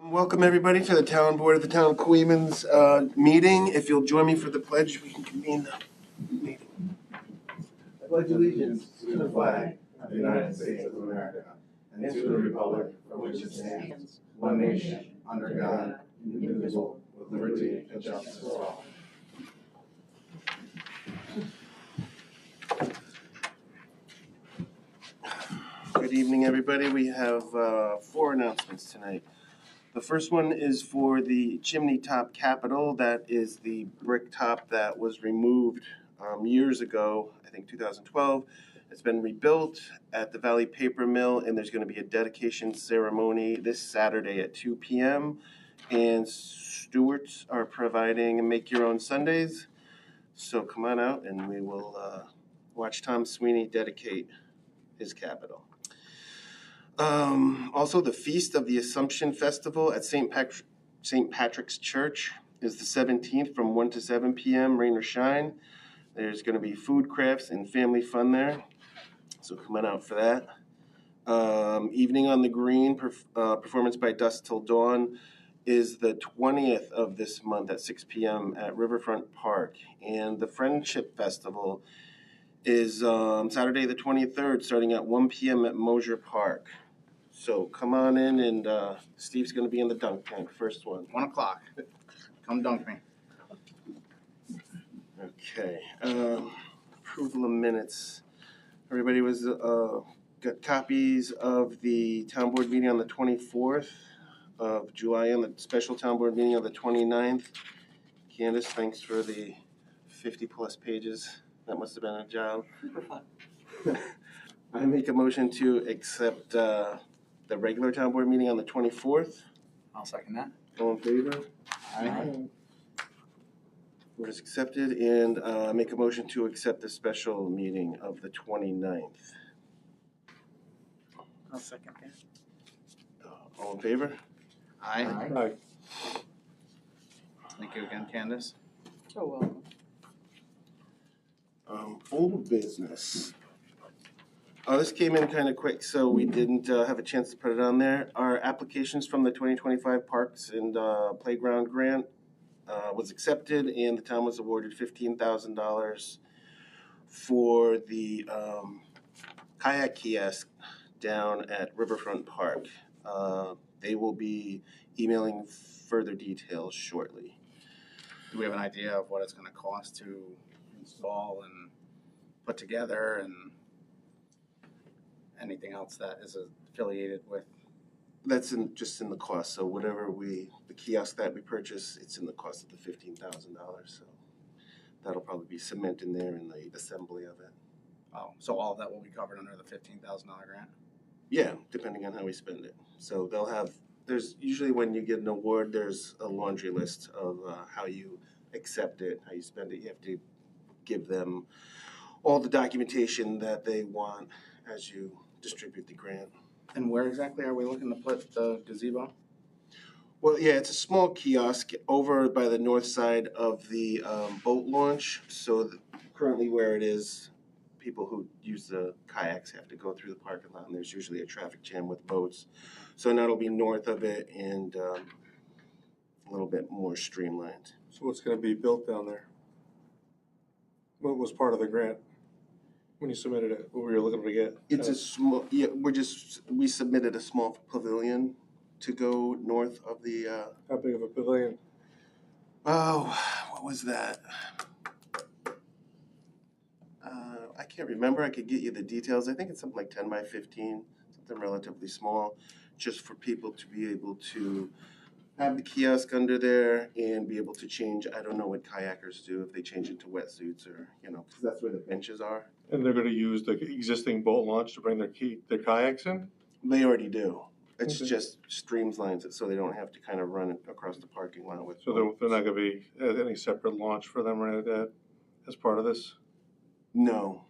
Welcome, everybody, to the Town Board of the Town of Queens meeting. If you'll join me for the pledge, we can convene the meeting. I pledge allegiance to the flag of the United States of America and to the republic for which it stands, one nation, under God, indivisible, with liberty and justice for all. Good evening, everybody. We have 4 announcements tonight. The first one is for the chimney top capital. That is the brick top that was removed years ago, I think 2012. It's been rebuilt at the Valley Paper Mill, and there's going to be a dedication ceremony this Saturday at 2 p.m. And stewards are providing make your own sundaes. So come on out and we will watch Tom Sweeney dedicate his capital. Also, the Feast of the Assumption Festival at St. Patrick's Church is the 17th from 1 to 7 p.m., rain or shine. There's going to be food, crafts, and family fun there. So come on out for that. Evening on the Green, performance by Dusk Till Dawn, is the 20th of this month at 6 p.m. at Riverfront Park. And the Friendship Festival is Saturday the 23rd, starting at 1 p.m. at Mosier Park. So come on in, and Steve's going to be in the dunk tank, first one. 1 o'clock. Come dunk me. Okay. Approval of minutes. Everybody was got copies of the town board meeting on the 24th of July and the special town board meeting on the 29th. Candace, thanks for the 50-plus pages. That must have been a job. Super fun. I make a motion to accept the regular town board meeting on the 24th. I'll second that. All in favor? Aye. Vote is accepted, and make a motion to accept the special meeting of the 29th. I'll second that. All in favor? Aye. Aye. Thank you again, Candace. So welcome. Old business. This came in kind of quick, so we didn't have a chance to put it on there. Our applications from the 2025 Parks and Playground Grant was accepted, and the town was awarded $15,000 for the kayak kiosk down at Riverfront Park. They will be emailing further details shortly. Do we have an idea of what it's going to cost to install and put together, and anything else that is affiliated with? That's just in the cost. So whatever the kiosk that we purchase, it's in the cost of the $15,000. So that'll probably be cement in there and the assembly of it. Oh, so all of that will be covered under the $15,000 grant? Yeah, depending on how we spend it. So there's usually when you get an award, there's a laundry list of how you accept it, how you spend it. You have to give them all the documentation that they want as you distribute the grant. And where exactly are we looking to put the gazebo? Well, yeah, it's a small kiosk over by the north side of the boat launch. So currently where it is, people who use the kayaks have to go through the parking lot, and there's usually a traffic jam with boats. So now it'll be north of it and a little bit more streamlined. So what's going to be built down there? What was part of the grant when you submitted it? What were you looking to get? It's a small, yeah, we submitted a small pavilion to go north of the, How big of a pavilion? oh, what was that? I can't remember. I could get you the details. I think it's something like 10 by 15, something relatively small, just for people to be able to have the kiosk under there and be able to change. I don't know what kayakers do, if they change into wetsuits or, because that's where the benches are. And they're going to use the existing boat launch to bring their kayaks in? They already do. It's Okay. just streamlines it so they don't have to kind of run it across the parking lot with. So they're not going to be any separate launch for them or anything like that as part of this? No.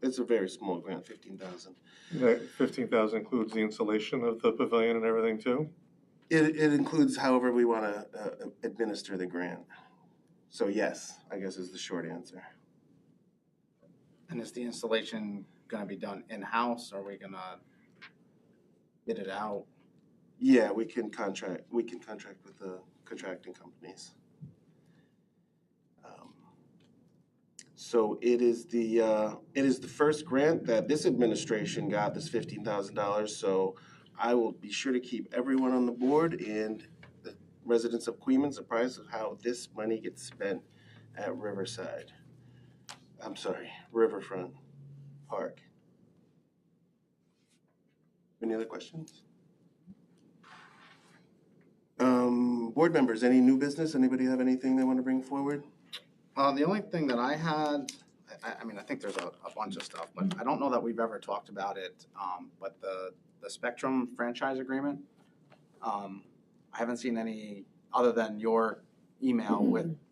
It's a very small grant, $15,000. That $15,000 includes the installation of the pavilion and everything too? It includes however we want to administer the grant. So yes, I guess is the short answer. And is the installation going to be done in-house, or are we going to bid it out? Yeah, we can contract with the contracting companies. So it is the first grant that this administration got, this $15,000. So I will be sure to keep everyone on the board and the residents of Queens apprised of how this money gets spent at Riverfront Park. Any other questions? Board members, any new business? Anybody have anything they want to bring forward? The only thing that I had, I mean, I think there's a bunch of stuff, but I don't know that we've ever talked about it. But the Spectrum franchise agreement, I haven't seen any, other than your email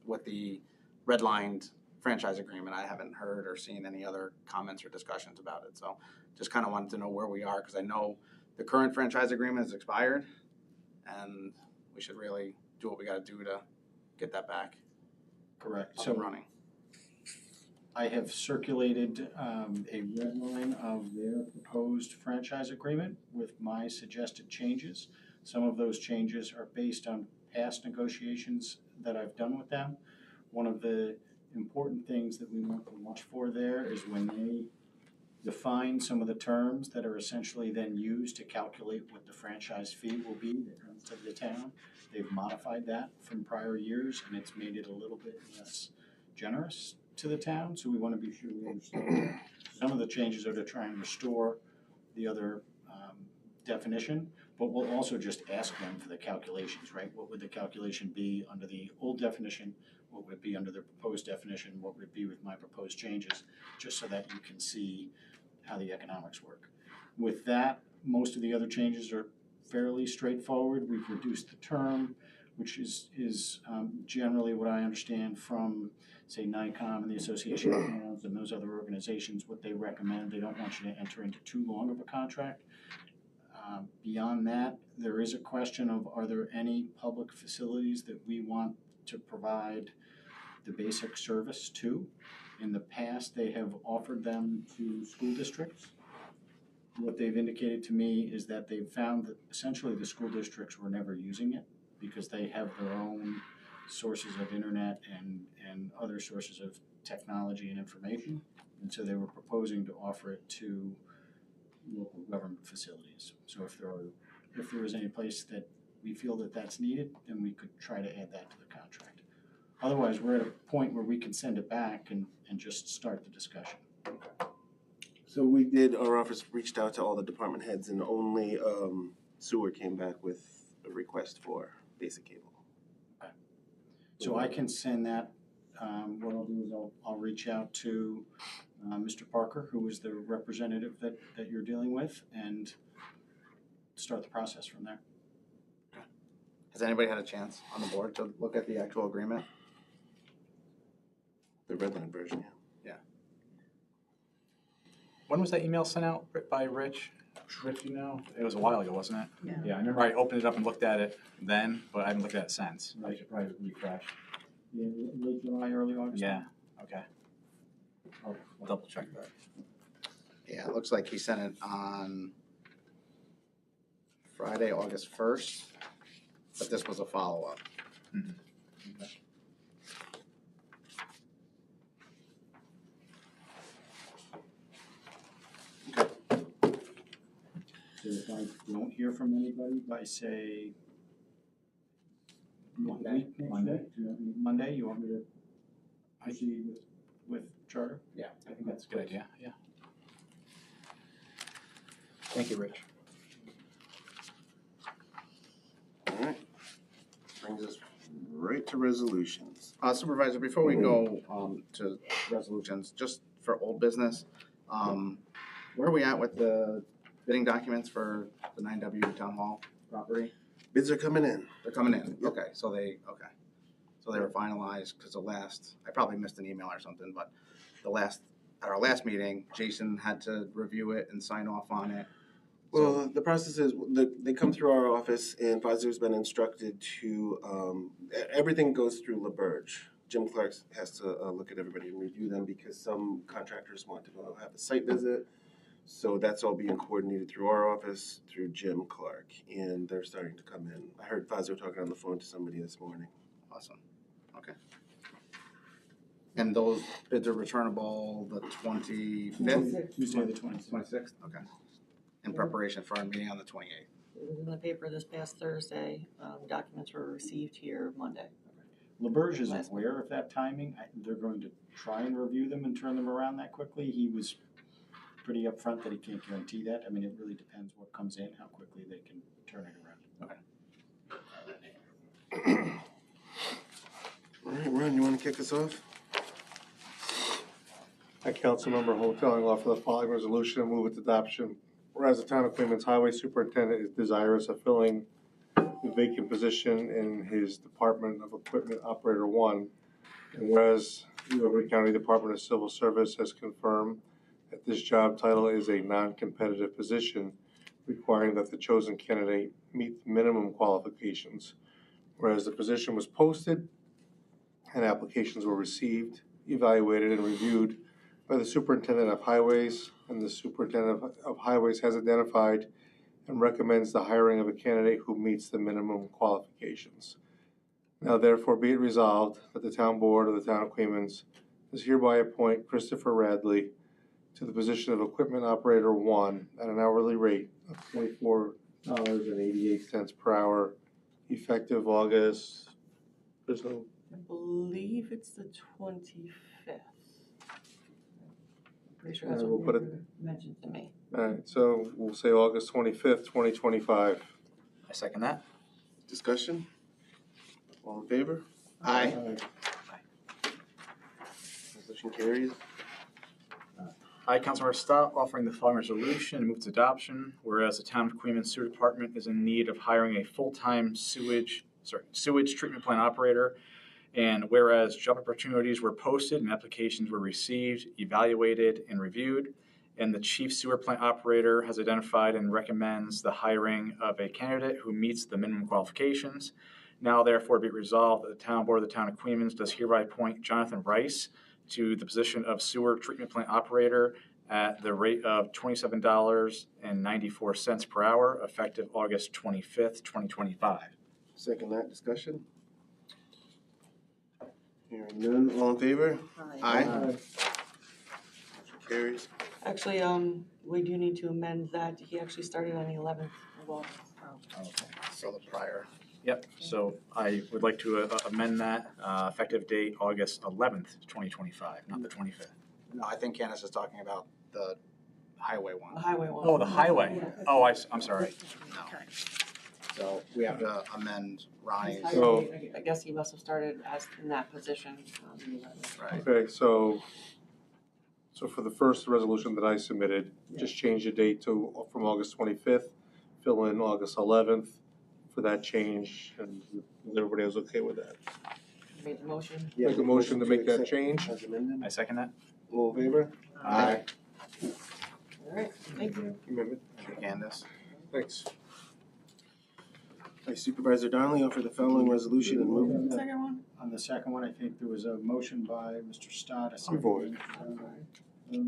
with the redlined franchise agreement. I haven't heard or seen any other comments or discussions about it. So just kind of wanted to know where we are, because I know the current franchise agreement is expired, and we should really do what we got to do to get that back Correct. up So and running. I have circulated a red line of their proposed franchise agreement with my suggested changes. Some of those changes are based on past negotiations that I've done with them. One of the important things that we want to watch for there is when they define some of the terms that are essentially then used to calculate what the franchise fee will be that comes to the town. They've modified that from prior years, and it's made it a little bit less generous to the town, so we want to be sure we understand that. Some of the changes are to try and restore the other definition, but we'll also just ask them for the calculations, right? What would the calculation be under the old definition? What would it be under the proposed definition? What would it be with my proposed changes? Just so that you can see how the economics work. With that, most of the other changes are fairly straightforward. We've reduced the term, which is generally what I understand from, say, NICOM and the Association of Towns and those other organizations, what they recommend. They don't want you to enter into too long of a contract. Beyond that, there is a question of, are there any public facilities that we want to provide the basic service to? In the past, they have offered them to school districts. What they've indicated to me is that they've found that essentially the school districts were never using it because they have their own sources of internet and other sources of technology and information. And so they were proposing to offer it to local government facilities. So if there is any place that we feel that that's needed, then we could try to add that to the contract. Otherwise, we're at a point where we can send it back and just start the discussion. So our office reached out to all the department heads, and only sewer came back with a request for basic cable. Okay. So I can send that. What I'll do is I'll reach out to Mr. Parker, who is the representative that you're dealing with, and start the process from there. Has anybody had a chance on the board to look at the actual agreement? The red line version, yeah. When was that email sent out by Rich? Rich, you know? It was a while ago, wasn't it? Yeah, I remember I opened it up and looked at it then, but I haven't looked at it since. I should probably refresh. Yeah, late July, early August. Yeah, okay. I'll double check that. Yeah, it looks like he sent it on Friday, August 1st, but this was a follow-up. Mm-hmm. Okay. So if I don't hear from anybody by, say, Monday. Monday, you want me to proceed with charter? Yeah, I think that's a good idea, yeah. Thank you, Rich. All right. Brings us right to resolutions. Supervisor, before we go to resolutions, just for old business, where are we at with the bidding documents for the 9W Town Hall property? Bids are coming in. They're coming in. Okay, so they were finalized, because I probably missed an email or something, but at our last meeting, Jason had to review it and sign off on it. Well, the process is they come through our office, and Pfizer's been instructed to everything goes through LaBerge. Jim Clark has to look at everybody and review them, because some contractors want to go have a site visit. So that's all being coordinated through our office, through Jim Clark, and they're starting to come in. I heard Fazio talking on the phone to somebody this morning. Awesome, okay. And those bids are returnable the 25th? Tuesday the 26th. 26th, okay. In preparation for our meeting on the 28th. It was in the paper this past Thursday. Documents were received here Monday. LaBerge is aware of that timing. They're going to try and review them and turn them around that quickly. He was pretty upfront that he can't guarantee that. I mean, it really depends what comes in, how quickly they can turn it around. Okay. All right, Ron, you want to kick us off? I, Councilmember Hoteling, offer the following resolution and move its adoption. Whereas the town of Queens Highway Superintendent is desirous of filling the vacant position in his Department of Equipment Operator 1, and whereas the Overton County Department of Civil Service has confirmed that this job title is a non-competitive position, requiring that the chosen candidate meet minimum qualifications. Whereas the position was posted and applications were received, evaluated, and reviewed by the Superintendent of Highways, and the Superintendent of Highways has identified and recommends the hiring of a candidate who meets the minimum qualifications. Now therefore be it resolved that the Town Board of the Town of Queens does hereby appoint Christopher Radley to the position of Equipment Operator 1 at an hourly rate of $24.88 per hour, effective August, there's no, I believe it's the 25th. I'm pretty sure that's We'll what put it- Peter mentioned to me. all right, so we'll say August 25th, 2025. I second that. Discussion? All in favor? Aye. Resolution carries. I, Councilmember Stott, offering the following resolution and move its adoption. Whereas the Town of Queens Sewer Department is in need of hiring a full-time sewage treatment plant operator, and whereas job opportunities were posted and applications were received, evaluated, and reviewed, and the chief sewer plant operator has identified and recommends the hiring of a candidate who meets the minimum qualifications. Now therefore be it resolved that the Town Board of the Town of Queens does hereby appoint Jonathan Rice to the position of sewer treatment plant operator at the rate of $27.94 per hour, effective August 25th, 2025. Second that, discussion? Hearing none, all in favor? Aye. Motion carries. Actually, we do need to amend that. He actually started on the 11th of August. So the prior. Yep, so I would like to amend that, effective date August 11th, 2025, not the 25th. No, I think Candace is talking about the highway The one. highway one. Oh, the highway. Oh, I'm sorry. No. So we have to amend Ronnie's. His So- highway, I guess he must have started as in that position on the 11th. Right. Okay, so for the first resolution that I submitted, just change the date from August 25th, fill in August 11th for that change, and everybody was okay with that? Made the motion. Make a motion to make that accept change. As amended. I second that. All in favor? Aye. All right, thank you. Amendment. Candace. Thanks. I, Supervisor Donnelly, offer the following resolution and move. Second one? On the second one, I think there was a motion by Mr. Stott. We voted. Yeah,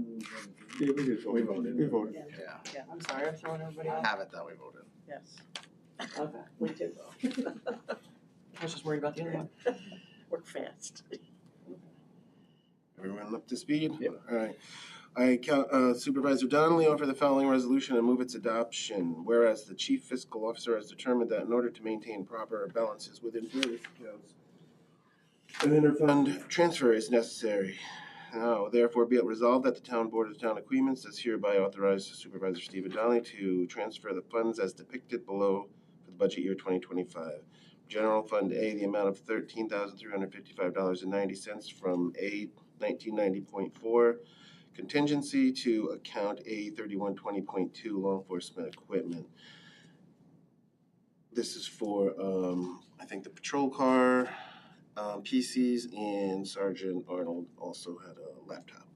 we did vote. We voted. We voted. Yeah. Yeah, I'm sorry, I'm throwing everybody I off. have it that we voted. Yes, Okay, we did. I was just worried about the other one. work fast. Everyone up to speed? Yep. All right. I, Supervisor Donnelly, offer the following resolution and move its adoption. Whereas the chief fiscal officer has determined that in order to maintain proper balances within various accounts, an interfund transfer is necessary. Now, therefore, be it resolved that the Town Board of the Town of Queens does hereby authorize Supervisor Stephen Donnelly to transfer the funds as depicted below for the budget year 2025. General Fund A, the amount of $13,355.90 from A 1990.4 contingency to account A 3120.2 law enforcement equipment. This is for, I think, the patrol car, PCs, and Sergeant Arnold also had a laptop.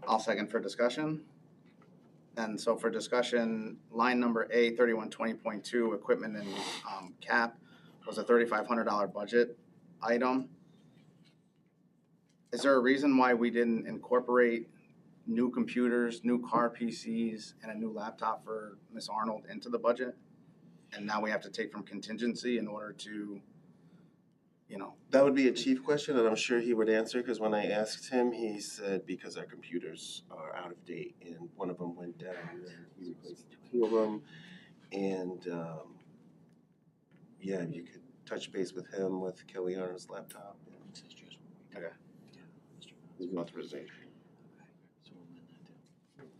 I'll second for discussion. And so for discussion, line number A, 3120.2, equipment and cap, was a $3,500 budget item. Is there a reason why we didn't incorporate new computers, new car PCs, and a new laptop for Miss Arnold into the budget. And now we have to take from contingency in order to, you know, That would be a chief question, and I'm sure he would answer, because when I asked him, he said because our computers are out of date, and one of them went down, and he replaced two of them. And, yeah, you could touch base with him with Kelly Arnold's laptop. Okay. His authorization.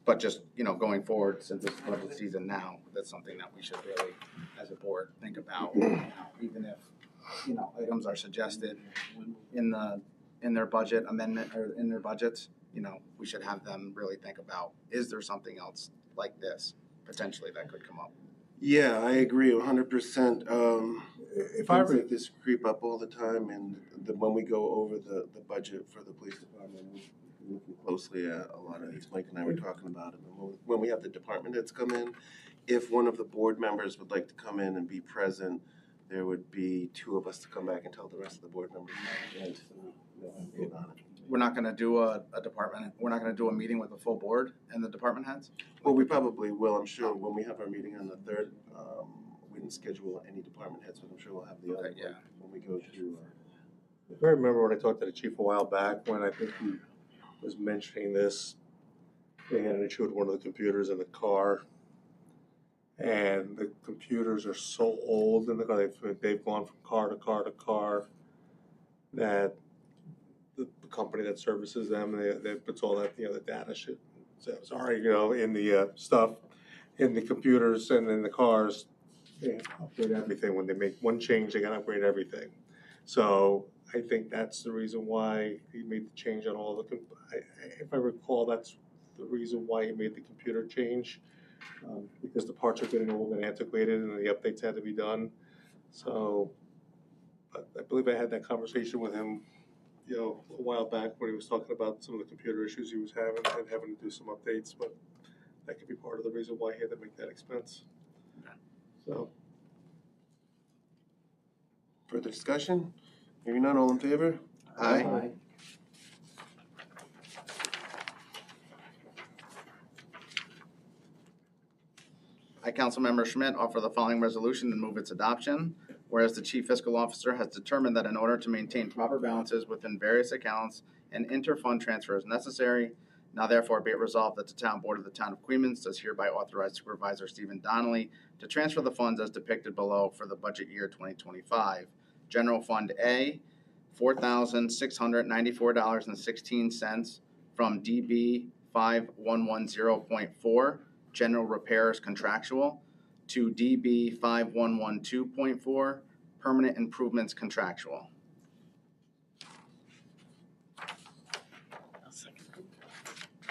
But just, you know, going forward, since it's budget season now, that's something that we should really, as a board, think about. You know, even if, you know, items are suggested in their budget amendment, or in their budgets, you know, we should have them really think about, is there something else like this potentially that could come up? Yeah, I agree 100%. If I Things like this creep up all the time, and when we go over the budget for the police department, we're looking closely at a lot of these. Mike and I were talking about it. And when we have the department heads come in, if one of the board members would like to come in and be present, there would be two of us to come back and tell the rest of the board members about it. We're not gonna do we're not gonna do a meeting with the full board and the department heads? Well, we probably will. I'm sure when we have our meeting on the 3rd, we didn't schedule any department heads, but I'm sure we'll have the other Okay, yeah. when we go through. If I remember when I talked to the chief a while back, when I think he was mentioning this, they had an issue with one of the computers in the car. And the computers are so old in the car, they've gone from car to car to car, that the company that services them, they puts all that, you know, the data shit, so sorry, you know, in the stuff, in the computers and in the cars, they upgrade everything. When they make one change, they gotta upgrade everything. So I think that's the reason why he made the change on all the, if I recall, that's the reason why he made the computer change. Because the parts are getting old and antiquated and the updates had to be done. So, but I believe I had that conversation with him, you know, a while back when he was talking about some of the computer issues he was having and having to do some updates, but that could be part of the reason why he had to make that expense. Okay. So. Further discussion? Hearing none, all in favor? Aye. I, Councilmember Schmidt, offer the following resolution and move its adoption. Whereas the Chief Fiscal Officer has determined that in order to maintain proper balances within various accounts and inter-fund transfers necessary, now therefore be it resolved that the Town Board of the Town of Queens does hereby authorize Supervisor Stephen Donnelly to transfer the funds as depicted below for the budget year 2025. General Fund A, $4,694.16 from DB 5110.4, General Repairs Contractual, to DB 5112.4, Permanent Improvements Contractual. I'll second.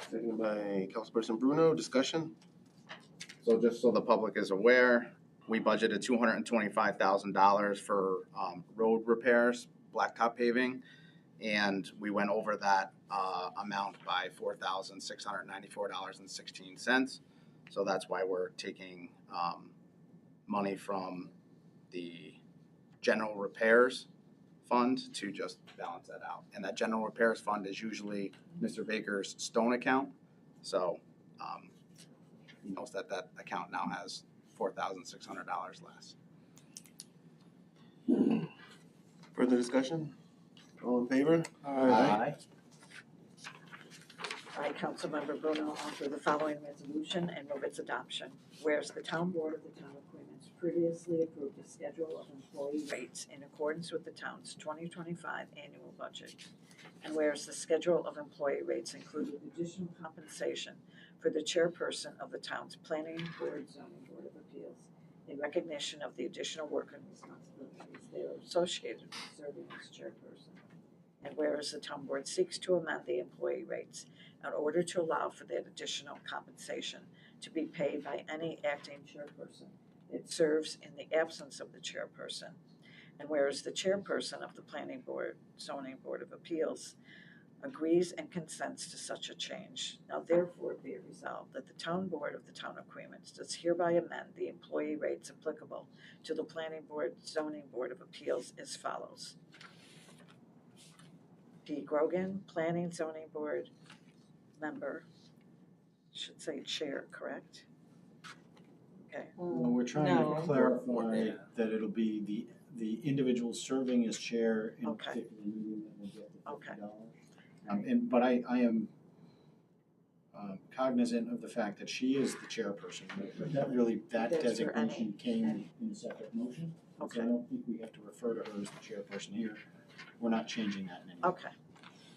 Seconded by Councilperson Bruno. Discussion? So just so the public is aware, we budgeted $225,000 for road repairs, blacktop paving, and we went over that amount by $4,694.16. So that's why we're taking money from the general repairs fund to just balance that out. And that general repairs fund is usually Mr. Baker's stone account. So he knows that that account now has $4,600 less. Further discussion? All in favor? Aye. I, Councilmember Bruno, offer the following resolution and move its adoption. Whereas the Town Board of the Town of Queens previously approved a schedule of employee rates in accordance with the town's 2025 annual budget. And whereas the schedule of employee rates included additional compensation for the chairperson of the town's Planning Board, Zoning Board of Appeals in recognition of the additional work and responsibilities that are associated with serving as chairperson. And whereas the town board seeks to amend the employee rates in order to allow for that additional compensation to be paid by any acting chairperson that serves in the absence of the chairperson. And whereas the chairperson of the Planning Board, Zoning Board of Appeals agrees and consents to such a change, now therefore be it resolved that the Town Board of the Town of Queens does hereby amend the employee rates applicable to the Planning Board, Zoning Board of Appeals as follows. D. Grogan, Planning Zoning Board member, say chair, correct? Okay, Well, we're trying No. to clarify that it'll be the individual serving as chair in a Okay. particular meeting that will get the Okay. $50. But I am cognizant of the fact that she is the chairperson. That That's for any. designation came in a separate motion. So Okay. I don't think we have to refer to her as the chairperson here. We're not changing that in any way. okay,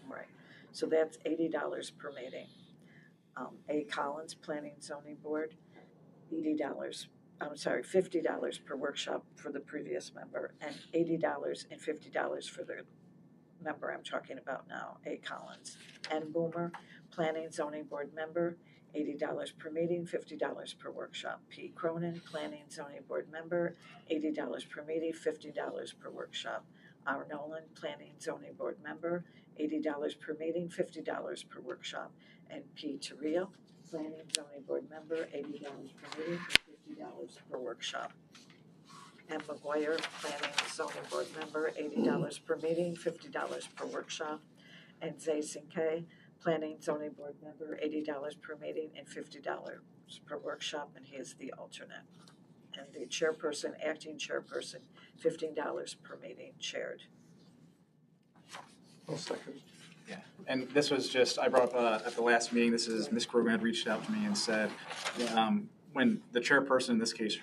all right. So that's $80 per meeting. A Collins, Planning and Zoning Board, $50 per workshop for the previous member, and $80 and $50 for the member I'm talking about now, A Collins. N Boomer, Planning and Zoning Board member, $80 per meeting, $50 per workshop. P Cronin, Planning and Zoning Board member, $80 per meeting, $50 per workshop. R Nolan, Planning and Zoning Board member, $80 per meeting, $50 per workshop. And P Terrell, Planning and Zoning Board member, $80 per meeting, $50 per workshop. M McGuire, Planning and Zoning Board member, $80 per meeting, $50 per workshop. And Zay Sinkay, Planning and Zoning Board member, $80 per meeting and $50 per workshop, and he is the alternate. And the chairperson, acting chairperson, $15 per meeting chaired. I'll second. And this was just, I brought up at the last meeting, this is, Ms. Krogan had reached out to me and said, when the chairperson, in this case,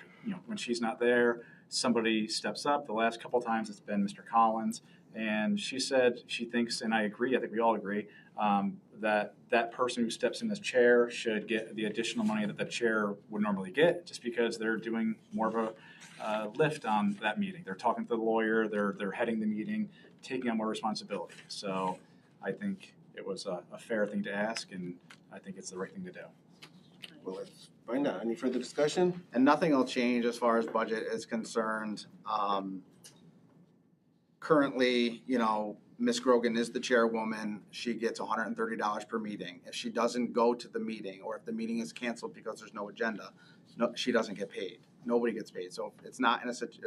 when she's not there, somebody steps up. The last couple of times it's been Mr. Collins. And she said she thinks, and I agree, I think we all agree, that person who steps in as chair should get the additional money that the chair would normally get, just because they're doing more of a lift on that meeting. They're talking to the lawyer, they're heading the meeting, taking on more responsibility. So I think it was a fair thing to ask, and I think it's the right thing to do. Well, let's find out. Any further discussion? And nothing will change as far as budget is concerned. Currently, Ms. Grogan is the chairwoman. She gets $130 per meeting. If she doesn't go to the meeting, or if the meeting is canceled because there's no agenda, she doesn't get paid. Nobody gets paid. So it's not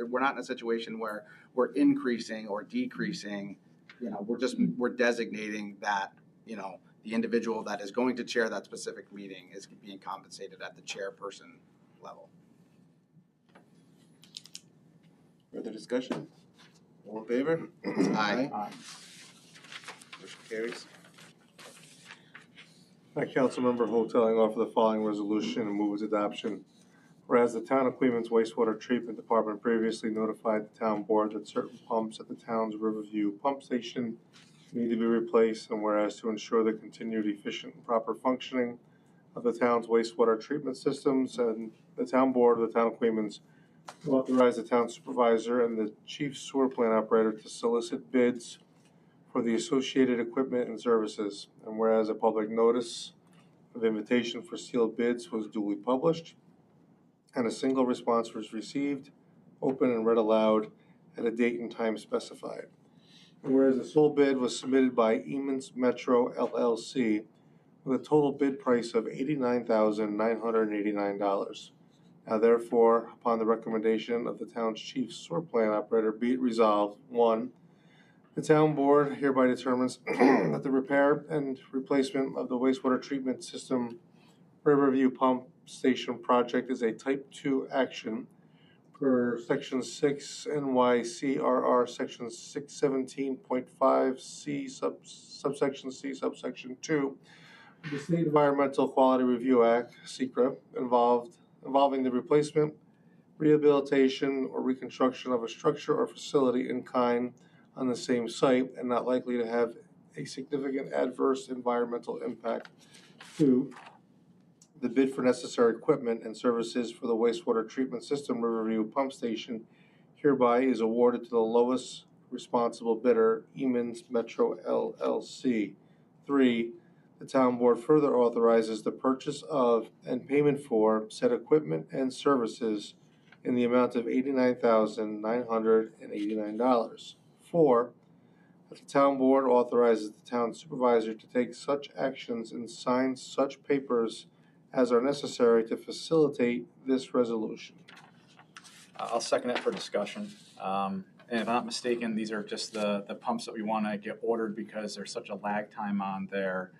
we're not in a situation where we're increasing or decreasing. We're designating that, the individual that is going to chair that specific meeting is being compensated at the chairperson level. Further discussion? All in favor? Aye. Motion carries. I, Councilmember Hoteling, offer the following resolution and move its adoption. Whereas the Town of Cleveland's wastewater treatment department previously notified the town board that certain pumps at the town's Riverview pump station need to be replaced, and whereas to ensure the continued efficient and proper functioning of the town's wastewater treatment systems, and the town board of the Town of Cleveland's authorize the town supervisor and the chief sewer plant operator to solicit bids for the associated equipment and services. And whereas a public notice of invitation for sealed bids was duly published, and a single response was received, open and read aloud at a date and time specified. And whereas the sole bid was submitted by Emens Metro LLC with a total bid price of $89,989. Now therefore, upon the recommendation of the town's chief sewer plant operator, be it resolved, 1, the town board hereby determines that the repair and replacement of the wastewater treatment system Riverview Pump Station project is a Type 2 action per Section 6 NYCRR Section 617.5 C subsection C subsection 2 of the State Environmental Quality Review Act, SECRA, involving the replacement, rehabilitation, or reconstruction of a structure or facility in kind on the same site and not likely to have a significant adverse environmental impact. 2, the bid for necessary equipment and services for the wastewater treatment system Riverview Pump Station hereby is awarded to the lowest responsible bidder, Emens Metro LLC. 3, the town board further authorizes the purchase of and payment for said equipment and services in the amount of $89,989. 4, that the town board authorizes the town supervisor to take such actions and sign such papers as are necessary to facilitate this resolution. I'll second it for discussion. And if I'm not mistaken, these are just the pumps that we want to get ordered because there's such a lag time on their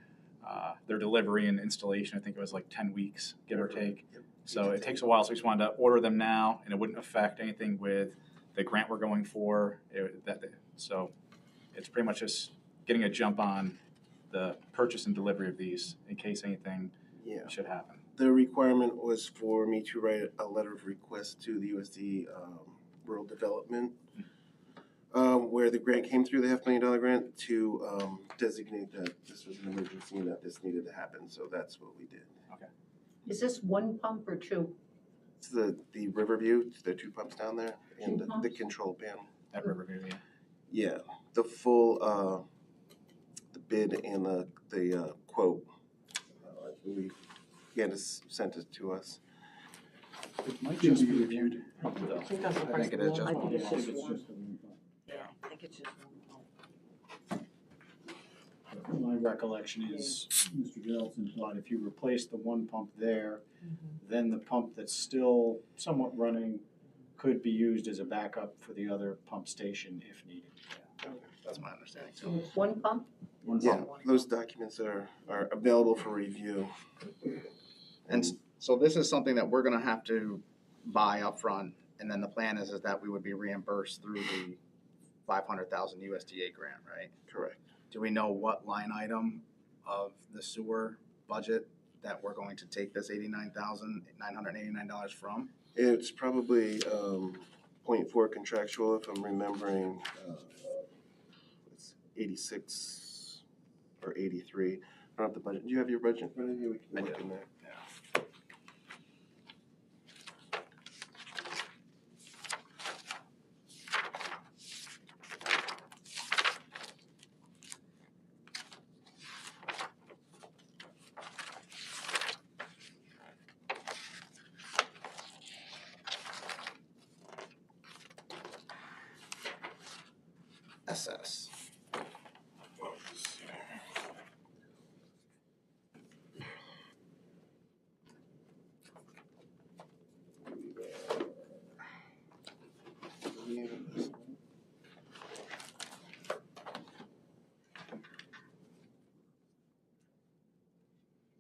their delivery and installation, I think it was like 10 weeks, give or take. So it takes a while, so we just wanted to order them now, and it wouldn't affect anything with the grant we're going for. So it's pretty much just getting a jump on the purchase and delivery of these in case anything Yeah. should happen. The requirement was for me to write a letter of request to the USD Rural Development, where the grant came through, the $500,000 grant, to designate that this was an emergency and that this needed to happen. So that's what we did. Is this one pump or two? It's the Riverview, the 2 pumps down there, and Two the pumps? control panel. At Riverview, yeah. Yeah, the full the bid and the quote. I believe Candace sent it to us. It might just be reviewed. I think that's the I price think it of is one. just I think it's I think just it's one. just a one pump. I think it's just one. My recollection is, Mr. Geraldson thought if you replace the one pump there, then the pump that's still somewhat running could be used as a backup for the other pump station if needed. That's my understanding So too. it's one pump? Yeah, those documents are available for review. And so this is something that we're gonna have to buy upfront, and then the plan is that we would be reimbursed through the 500,000 USDA grant, right? Correct. Do we know what line item of the sewer budget that we're going to take this $89,989 from? It's probably 0.4 contractual, if I'm remembering. It's 86 or 83. I don't have the budget. Do you have your budget in front of you? We can I look do. in there. SS.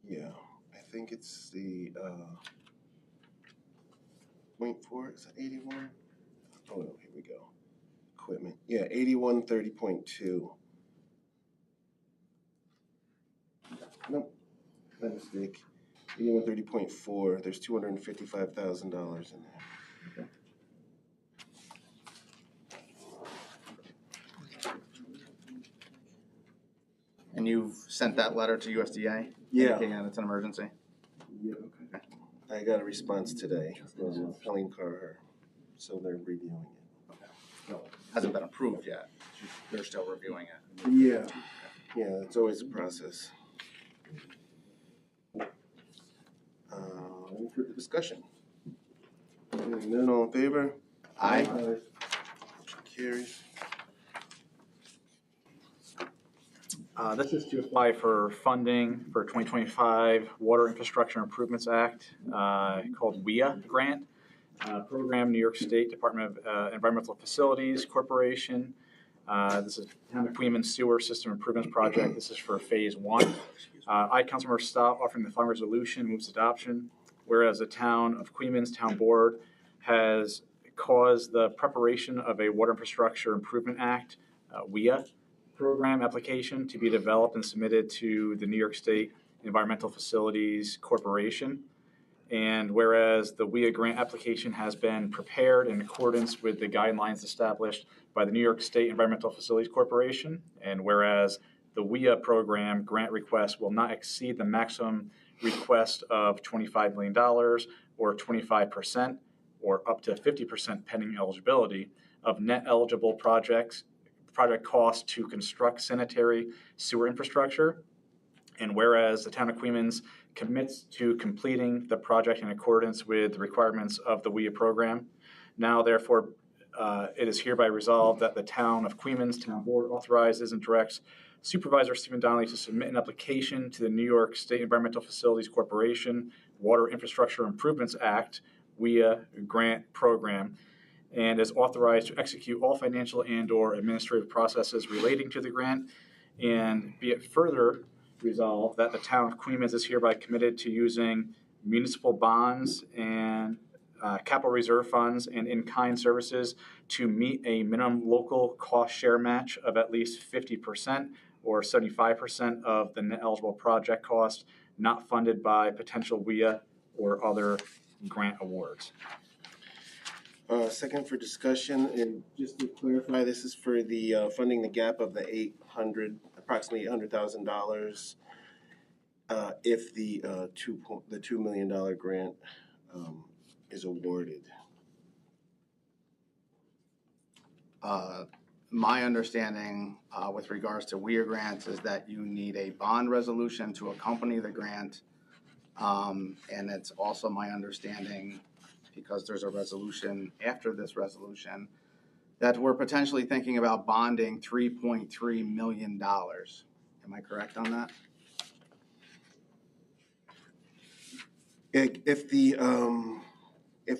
Yeah, I think it's the 0.4. Is that 81? Oh no, here we go. Equipment. Yeah, 8130.2. Nope, my mistake. 8130.4. There's $255,000 in there. And you've sent that letter to USDA? Yeah. Indicating that it's an emergency? Yeah. I got a response today from Helene Carr, so they're reviewing it. Hasn't been approved yet. They're still reviewing it. Yeah. Yeah, it's always a process. Any further discussion? Hearing none, all in favor? Aye. Motion carries. This is to apply for funding for 2025 Water Infrastructure Improvements Act, called WIA grant. Program, New York State Department of Environmental Facilities Corporation. This is Town of Queens Sewer System Improvements Project. This is for phase 1. I, Councilmember Stott, offering the following resolution, moves adoption. Whereas the Town of Queens Town Board has caused the preparation of a Water Infrastructure Improvement Act, WIA, program application to be developed and submitted to the New York State Environmental Facilities Corporation. And whereas the WIA grant application has been prepared in accordance with the guidelines established by the New York State Environmental Facilities Corporation, and whereas the WIA program grant request will not exceed the maximum request of $25 million or 25% or up to 50% pending eligibility of net eligible project costs to construct sanitary sewer infrastructure. And whereas the Town of Queens commits to completing the project in accordance with the requirements of the WIA program, now therefore it is hereby resolved that the Town of Queens Town Board authorizes and directs Supervisor Stephen Donnelly to submit an application to the New York State Environmental Facilities Corporation Water Infrastructure Improvements Act WIA grant program, and is authorized to execute all financial and/or administrative processes relating to the grant. And be it further resolve that the town of Queens is hereby committed to using municipal bonds and capital reserve funds and in-kind services to meet a minimum local cost share match of at least 50% or 75% of the net eligible project cost not funded by potential WIA or other grant awards. Second for discussion, and just to clarify, this is for the funding the gap of the approximately $800,000 if the $2 million grant is awarded. My understanding with regards to WIA grants is that you need a bond resolution to accompany the grant. And it's also my understanding, because there's a resolution after this resolution, that we're potentially thinking about bonding $3.3 million. Am I correct on that? If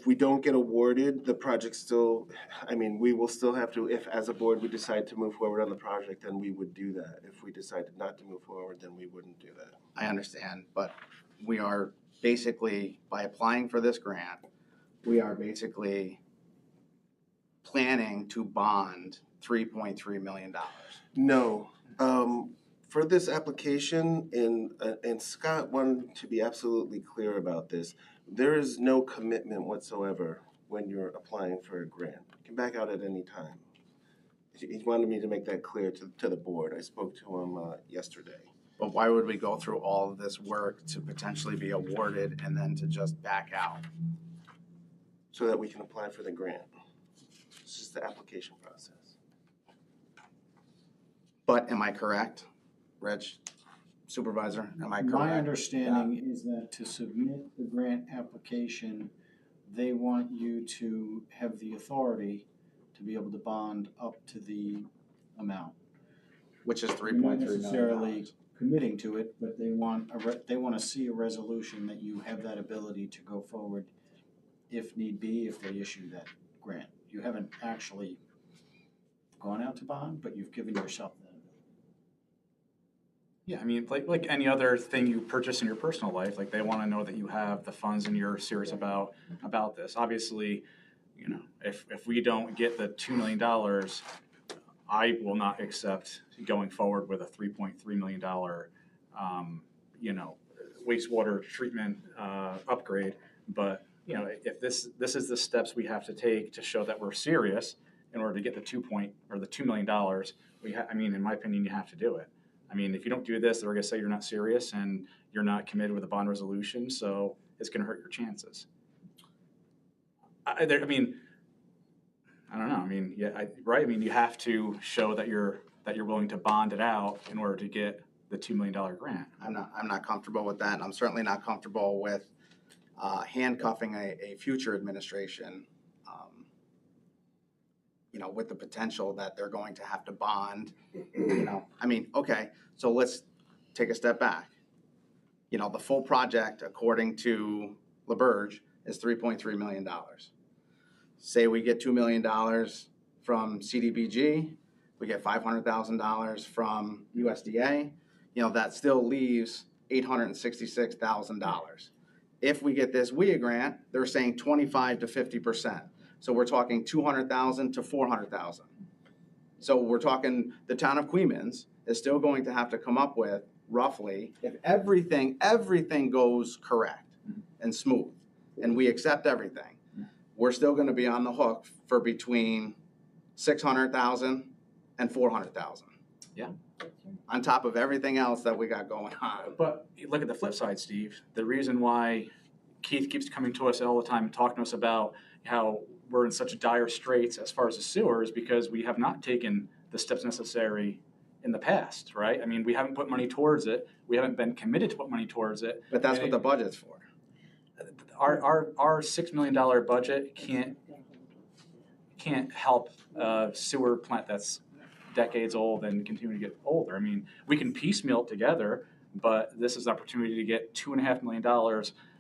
we don't get awarded, the project still, I mean, we will still have to, if as a board we decide to move forward on the project, then we would do that. If we decided not to move forward, then we wouldn't do that. I understand, but we are basically, by applying for this grant, we are basically planning to bond $3.3 million. No. For this application, and Scott wanted to be absolutely clear about this, there is no commitment whatsoever when you're applying for a grant. You can back out at any time. He wanted me to make that clear to the board. I spoke to him yesterday. But why would we go through all of this work to potentially be awarded and then to just back out? So that we can apply for the grant. This is the application process. But am I correct, Reg, Supervisor? Am I correct? My understanding is that to submit the grant application, they want you to have the authority to be able to bond up to the amount. Which is $3.3 Not million. necessarily committing to it, but they want to see a resolution that you have that ability to go forward if need be, if they issue that grant. You haven't actually gone out to bond, but you've given yourself that. Yeah, I mean, like any other thing you purchase in your personal life, like they want to know that you have the funds and you're serious about this. Obviously, you know, if we don't get the $2 million, I will not accept going forward with a $3.3 million, you know, wastewater treatment upgrade. But you know, if this is the steps we have to take to show that we're serious in order to get the $2 million, I mean, in my opinion, you have to do it. I mean, if you don't do this, they're going to say you're not serious and you're not committed with a bond resolution, so it's going to hurt your chances. I mean, I don't know. I mean, yeah, right. I mean, you have to show that you're willing to bond it out in order to get the $2 million grant. I'm not comfortable with that. I'm certainly not comfortable with handcuffing a future administration, you know, with the potential that they're going to have to bond, you know. I mean, okay, so let's take a step back. You know, the full project, according to LaBerge, is $3.3 million. Say we get $2 million from CDBG, we get $500,000 from USDA, you know, that still leaves $866,000. If we get this WIA grant, they're saying 25 to 50%. So we're talking 200,000 to 400,000. So we're talking the town of Queens is still going to have to come up with roughly, if everything goes correct and smooth, and we accept everything, we're still going to be on the hook for between 600,000 and 400,000. Yeah. On top of everything else that we got going on. But look at the flip side, Steve. The reason why Keith keeps coming to us all the time and talking to us about how we're in such dire straits as far as the sewer is because we have not taken the steps necessary in the past, right? I mean, we haven't put money towards it. We haven't been committed to put money towards it. But that's what the budget's for. Our $6 million budget can't help a sewer plant that's decades old and continue to get older. I mean, we can piecemeal it together, but this is an opportunity to get $2.5 million.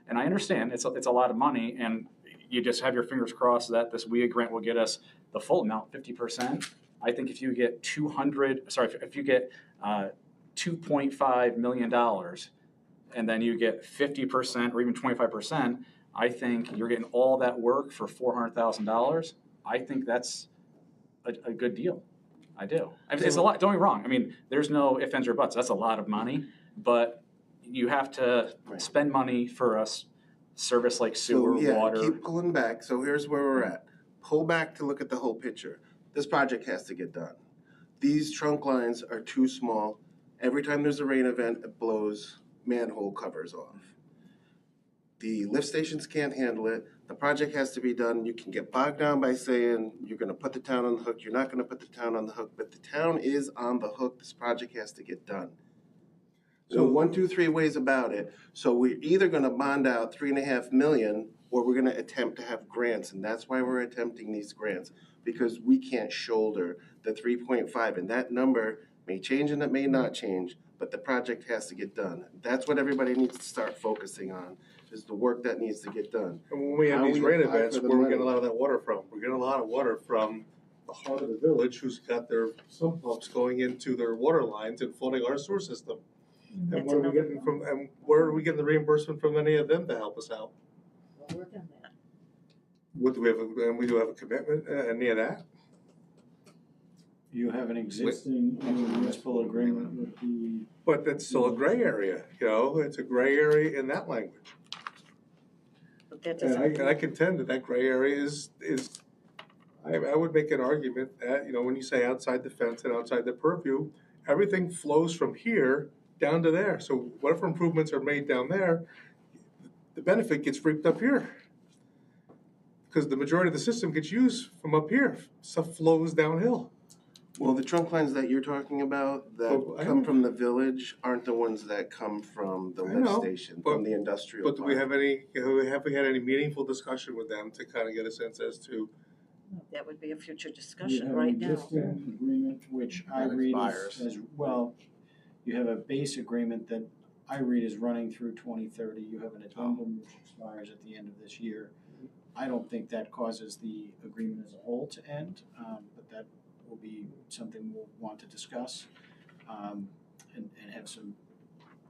And I understand it's a lot of money, and you just have your fingers crossed that this WIA grant will get us the full amount, 50%. I think if you get $2.5 million, and then you get 50% or even 25%, I think you're getting all that work for $400,000. I think that's a good deal. I do. I mean, it's a lot. Don't get me wrong. I mean, there's no ifs, ands, or buts. That's a lot of money, but you have to spend money for a service like sewer, water. Keep pulling back. So here's where we're at. Pull back to look at the whole picture. This project has to get done. These trunk lines are too small. Every time there's a rain event, it blows manhole covers off. The lift stations can't handle it. The project has to be done. You can get bogged down by saying you're going to put the town on the hook. You're not going to put the town on the hook, but the town is on the hook. This project has to get done. So 1, 2, 3 ways about it. So we're either going to bond out $3.5 million, or we're going to attempt to have grants, and that's why we're attempting these grants, because we can't shoulder the 3.5, and that number may change and it may not change, but the project has to get done. That's what everybody needs to start focusing on, is the work that needs to get done. And when we have How these we rain apply events, for the where we money. get a lot of that water from? We're getting a lot of water from the heart of the village, who's got their sump pumps going into their water lines and flooding our sewer system. And That's what are we another getting from, and where are we getting the reimbursement from any of them to help us out? We'll work on that. What do we have, and we do have a commitment, any of that? You have an existing municipal agreement with the, But that's still a gray area, you know, it's a gray area in that language. But that And doesn't. I contend that that gray area is, I would make an argument that, you know, when you say outside the fence and outside the purview, everything flows from here down to there. So whatever improvements are made down there, the benefit gets reaped up here. Because the majority of the system gets used from up here, stuff flows downhill. Well, the trunk lines that you're talking about that Oh, I come know. from the village aren't the ones that come from the I lift know, station, but- from the industrial But do we park. have any, have we had any meaningful discussion with them to kind of get a sense as to, That would be a future you discussion have right an now. existing agreement, which I That read expires. as well. You have a base agreement that I read is running through 2030. You have an addendum which expires at the end of this year. I don't think that causes the agreement as a whole to end, but that will be something we'll want to discuss and have some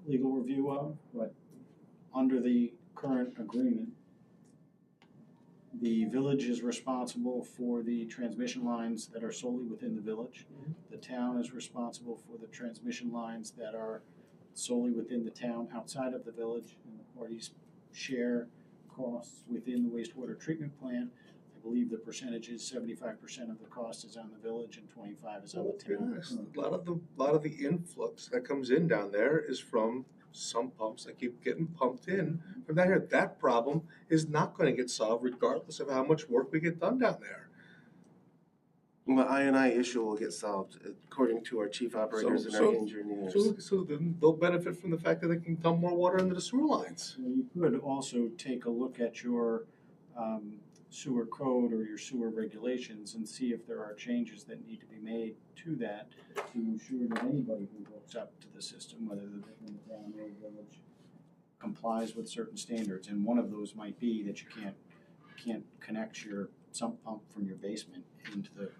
legal review of. But under the current agreement, the village is responsible for the transmission lines that are solely within the village. The town is responsible for the transmission lines that are solely within the town outside of the village, and the parties share costs within the wastewater treatment plant. I believe the percentage is 75% of the cost is on the village and 25% is on the let's be town. honest, a lot of the influx that comes in down there is from sump pumps that keep getting pumped in from down here. That problem is not gonna get solved regardless of how much work we get done down there. Well, the I&I issue will get solved, according to our chief operators and our engineers. So then they'll benefit from the fact that they can dump more water into the sewer lines. So you could also take a look at your sewer code or your sewer regulations and see if there are changes that need to be made to that to ensure that anybody who hooks up to the system, whether they're in the town or village, complies with certain standards. And one of those might be that you can't connect your sump pump from your basement into the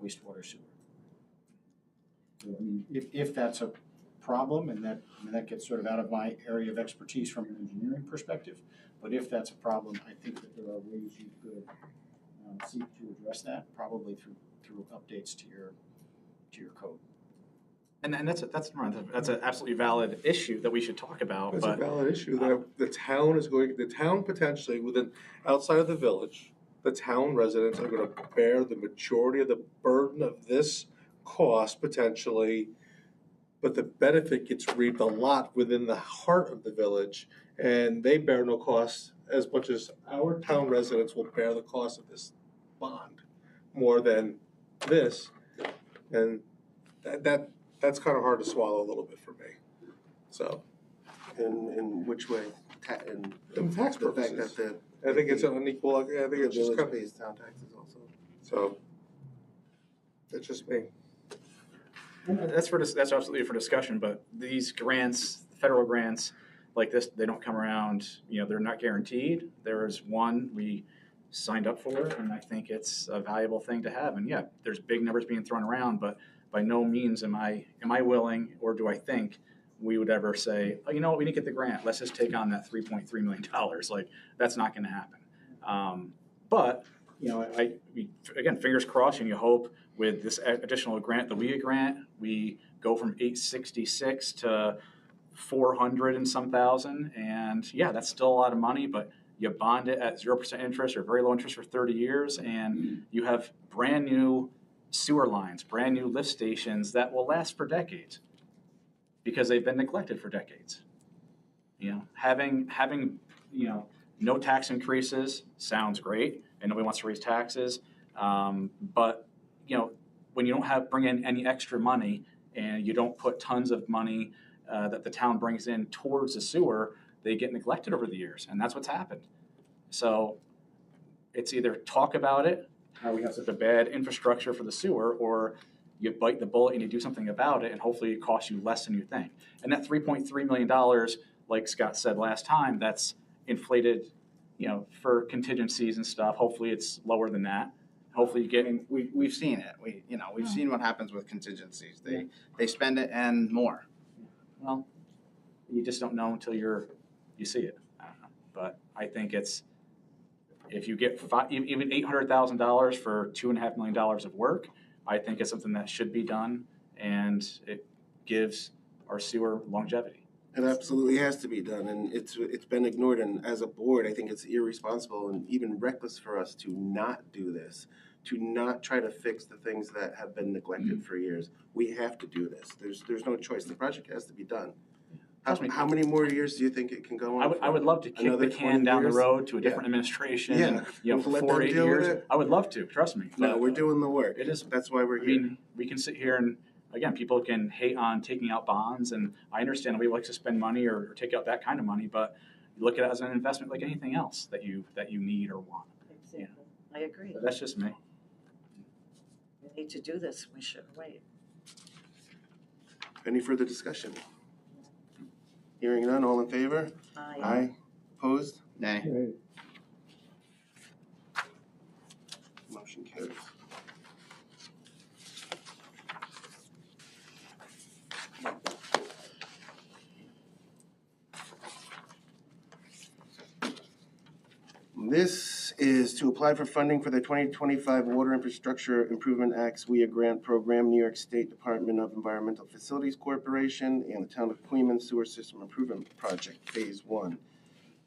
wastewater sewer. So, I mean, if that's a problem, and that gets sort of out of my area of expertise from an engineering perspective, but if that's a problem, I think that there are ways you could seek to address that, probably through updates to your code. And that's an absolutely valid issue that we should talk about. It's a But valid issue that the town potentially outside of the village, the town residents are gonna bear the majority of the burden of this cost potentially, but the benefit gets reaped a lot within the heart of the village, and they bear no cost as much as our town residents will bear the cost of this bond more than this. And that's kind of hard to swallow a little bit for me. So, In which way? in tax The fact purposes, that I think it's unequal, I think the it's just village kind of, pays town taxes also. so, that's just me. that's absolutely for discussion. But these grants, federal grants like this, they don't come around. You know, they're not guaranteed. There is one we signed up for, and I think it's a valuable thing to have. And yeah, there's big numbers being thrown around, but by no means am I willing, or do I think we would ever say, oh, you know what, we didn't get the grant, let's just take on that $3.3 million. Like, that's not gonna happen. But, you know, again, fingers crossed, and you hope with this additional grant, the WIA grant, we go from 866 to 400 and some thousand. And yeah, that's still a lot of money, but you bond it at 0% interest or very low interest for 30 years, and you have brand new sewer lines, brand new lift stations that will last for decades because they've been neglected for decades. You know, having you know, no tax increases sounds great, and nobody wants to raise taxes. But you know, when you don't bring in any extra money, and you don't put tons of money that the town brings in towards the sewer, they get neglected over the years, and that's what's happened. So it's either talk about it, how we have such a bad infrastructure for the sewer, or you bite the bullet and you do something about it, and hopefully it costs you less than you think. And that $3.3 million, like Scott said last time, that's inflated, you know, for contingencies and stuff. Hopefully it's lower than that. Hopefully you get. I mean, we've seen it. We've seen what happens with contingencies. They spend it and more. Well, you just don't know until you see it. I don't know. But I think it's, if you get even $800,000 for $2.5 million of work, I think it's something that should be done, and it gives our sewer longevity. It absolutely has to be done, and it's been ignored. And as a board, I think it's irresponsible and even reckless for us to not do this, to not try to fix the things that have been neglected for years. We have to do this. There's no choice. The project has to be done. How many more years do you think it can go on? I would love to kick the can down the road to a different administration. Yeah. And, you know, for Let 4 or them 8 deal with years. it. I would love to. Trust me. No, we're doing the work. It is. That's why we're I here. mean, we can sit here and, again, people can hate on taking out bonds, and I understand nobody likes to spend money or take out that kind of money, but you look at it as an investment like anything else that you need or want. Exactly. I agree. But that's just me. We need to do this. We shouldn't wait. Any further discussion? Hearing none, all in favor? Aye. Opposed? Nay. Motion carries. This is to apply for funding for the 2025 Water Infrastructure Improvement Act's WIA grant program, New York State Department of Environmental Facilities Corporation, and the Town of Queens Sewer System Improvement Project, Phase 1.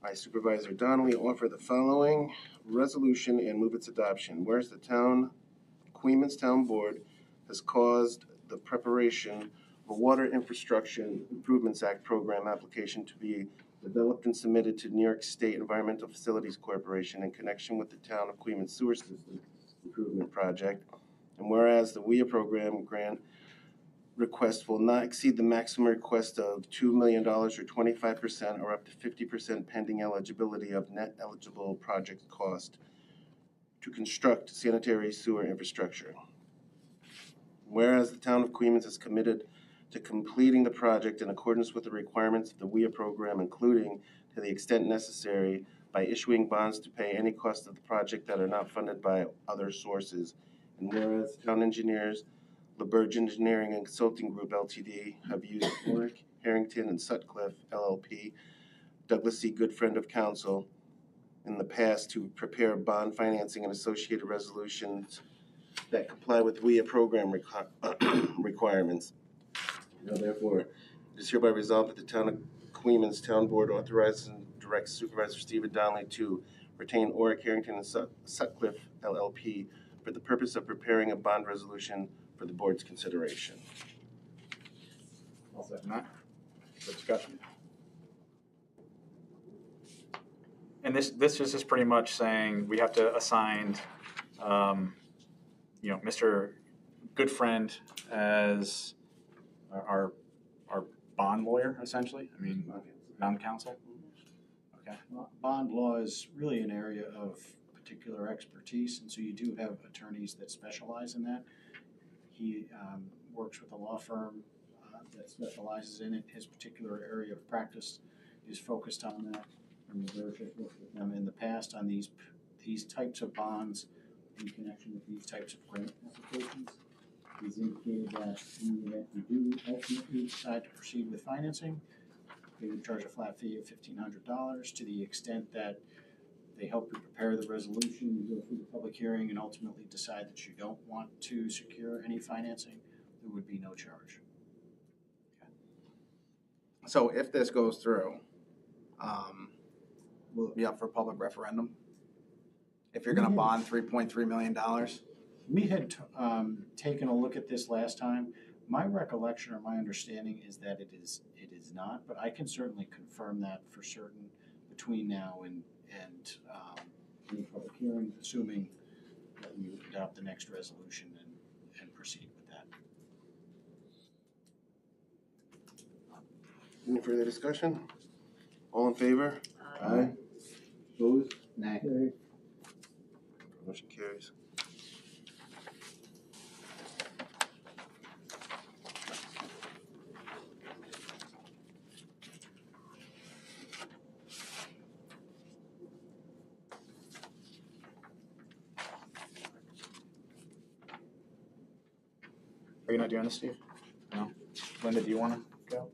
I, Supervisor Donnelly, offer the following resolution and move its adoption. Whereas the Queens Town Board has caused the preparation of a Water Infrastructure Improvements Act program application to be developed and submitted to New York State Environmental Facilities Corporation in connection with the Town of Queens Sewer System Improvement Project. And whereas the WIA program grant request will not exceed the maximum request of $2 million or 25% or up to 50% pending eligibility of net eligible project cost to construct sanitary sewer infrastructure. Whereas the Town of Queens is committed to completing the project in accordance with the requirements of the WIA program, including, to the extent necessary, by issuing bonds to pay any costs of the project that are not funded by other sources. And whereas town engineers, LaBerge Engineering and Consulting Group Ltd. have used Warwick, Harrington, and Sutcliffe LLP, Douglas C. Goodfriend of Counsel, in the past to prepare bond financing and associated resolutions that comply with WIA program requirements. Now therefore, it is hereby resolved that the Town of Queens Town Board authorizes and directs Supervisor Stephen Donnelly to retain Warwick, Harrington, and Sutcliffe LLP for the purpose of preparing a bond resolution for the board's consideration. I'll second that. For discussion. And this is just pretty much saying we have to assign, you know, Mr. Goodfriend as our bond lawyer, essentially. I mean, bond counsel. Okay. Bond law is really an area of particular expertise, and so you do have attorneys that specialize in that. He works with a law firm that specializes in it. His particular area of practice is focused on that. And we've worked with them in the past on these types of bonds in connection with these types of grant applications. He's indicated that in the event we do ultimately decide to proceed with financing, they would charge a flat fee of $1,500 to the extent that they help you prepare the resolution, you go through the public hearing, and ultimately decide that you don't want to secure any financing, there would be no charge. So if this goes through, will it be up for public referendum? If you're gonna bond $3.3 million? We had taken a look at this last time. My recollection or my understanding is that it is not, but I can certainly confirm that for certain between now and any public hearing, assuming that we would adopt the next resolution and proceed with that. Any further discussion? All in favor? Aye. Opposed? Nay. Motion carries. Are you not doing this, Steve? No? Linda, do you wanna go?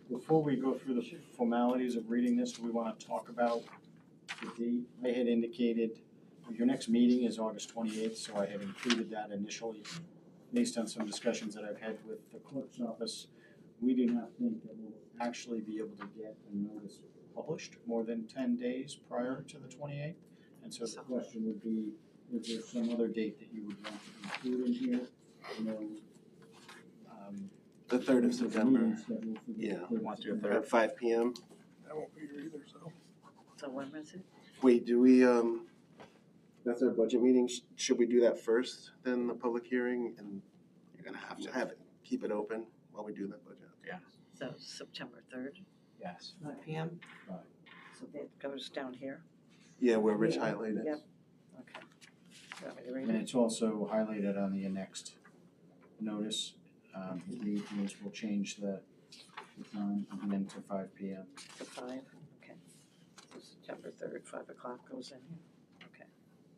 Before we go through the formalities of reading this, we want to talk about the date. I had indicated your next meeting is August 28th, so I had included that initially based on some discussions that I've had with the clerk's office. We do not think that we'll actually be able to get a notice published more than 10 days prior to the 28th. And so the question would be, is there some other date that you would want to include in here? The 3rd of September. Yeah. We want to do a third. At 5 p.m. I won't be here either, so. So when was it? Wait, do we, that's our budget meeting. Should we do that first, then the public hearing, and You're gonna have to. have it, keep it open while we do that budget? So September 3rd, Yes. 5 PM. so that goes down here? Yeah, where Rich highlighted. Yep. Okay. You want me to read And it? it's also highlighted on the annexed notice. The date is, we'll change the time again to 5 p.m. To 5, okay. So September 3rd, 5 o'clock goes in here. Okay.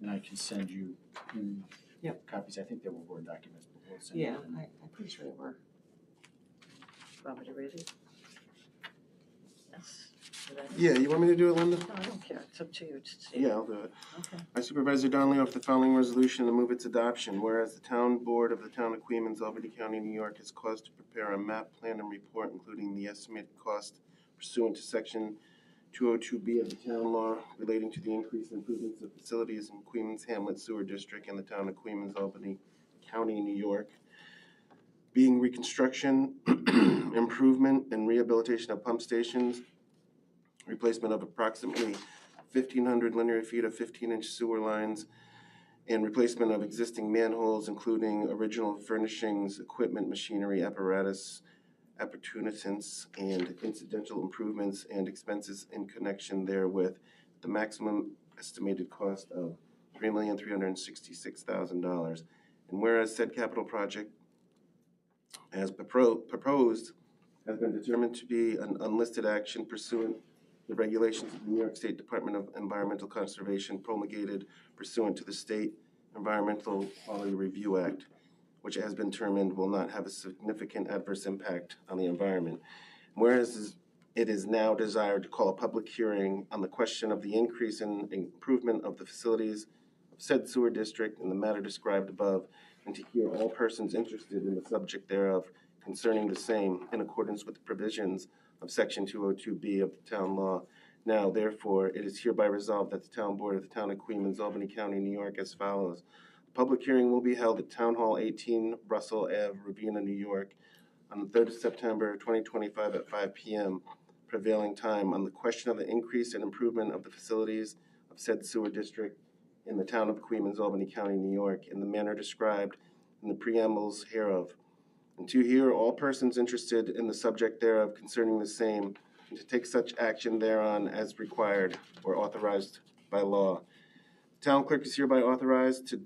And I can send you Yep. copies. I think they were Word documents, but we'll send you Yeah, them. I'm pretty sure they were. Want me to read it? Yes. Did I- Yeah, you want me to do it, Linda? No, I don't care. It's up to you. Steve. Yeah, I'll do it. Okay. I, Supervisor Donnelly, offer the following resolution to move its adoption. Whereas the town board of the town of Queens, Albany County, New York, is caused to prepare a map, plan, and report, including the estimated cost pursuant to section 202B of the town law relating to the increase in improvements of facilities in Queens Hamlet Sewer District and the town of Queens, Albany County, New York. Being reconstruction, improvement, and rehabilitation of pump stations, replacement of approximately 1,500 linear feet of 15-inch sewer lines, and replacement of existing manholes, including original furnishings, equipment, machinery, apparatus, appurtenances, and incidental improvements and expenses in connection therewith. The maximum estimated cost of $3,366,000. And whereas said capital project, as proposed, has been determined to be an unlisted action pursuant the regulations of the New York State Department of Environmental Conservation promulgated pursuant to the State Environmental Quality Review Act, which has been determined will not have a significant adverse impact on the environment. Whereas it is now desired to call a public hearing on the question of the increase in improvement of the facilities of said sewer district in the matter described above, and to hear all persons interested in the subject thereof concerning the same in accordance with the provisions of section 202B of the town law. Now, therefore, it is hereby resolved that the town board of the town of Queens, Albany County, New York, as follows. The public hearing will be held at Town Hall 18, Russell Ave, Ravena, New York, on the 3rd of September, 2025 at 5 p.m. prevailing time on the question of the increase and improvement of the facilities of said sewer district in the town of Queens, Albany County, New York, in the manner described in the preambles hereof. And to hear all persons interested in the subject thereof concerning the same, and to take such action thereon as required or authorized by law. The town clerk is hereby authorized to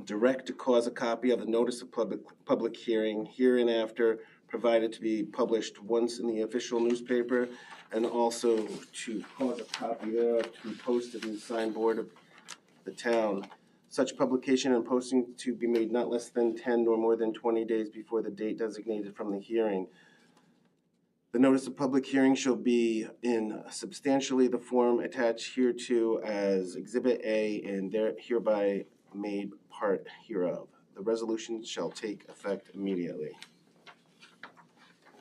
direct to cause a copy of the notice of public hearing hereinafter provided to be published once in the official newspaper, and also to cause a copy thereof to be posted in the signboard of the town Such publication and posting to be made not less than 10 nor more than 20 days before the date designated from the hearing. The notice of public hearing shall be in substantially the form attached hereto as Exhibit A and hereby made part hereof. The resolution shall take effect immediately.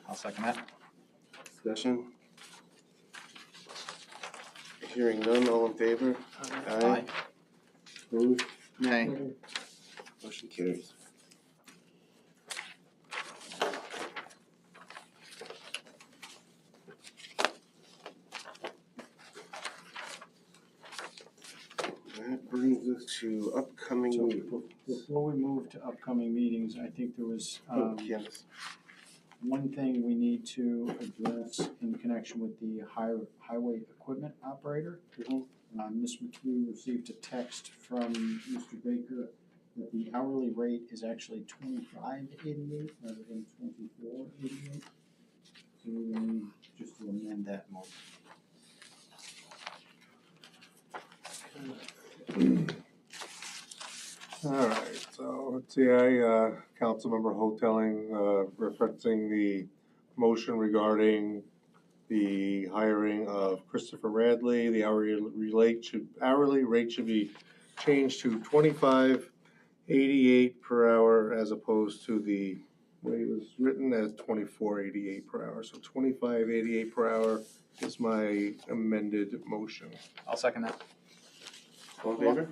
I'll second that. Discussion? Hearing none, all in favor? Aye. Opposed? Nay. Motion carries. That brings us to upcoming So meetings. before we move to upcoming meetings, I think there was Candace. one thing we need to address in connection with the highway equipment operator. Ms. McHugh received a text from Mr. Baker that the hourly rate is actually $25.88 rather than $24.88. So we will need just to amend that motion. All right, so let's see, Councilmember Hoteling, referencing the motion regarding the hiring of Christopher Radley, the hourly rate should be changed to $25.88 per hour as opposed to the way it was written as $24.88 per hour. So $25.88 per hour is my amended motion. I'll second that. All in favor?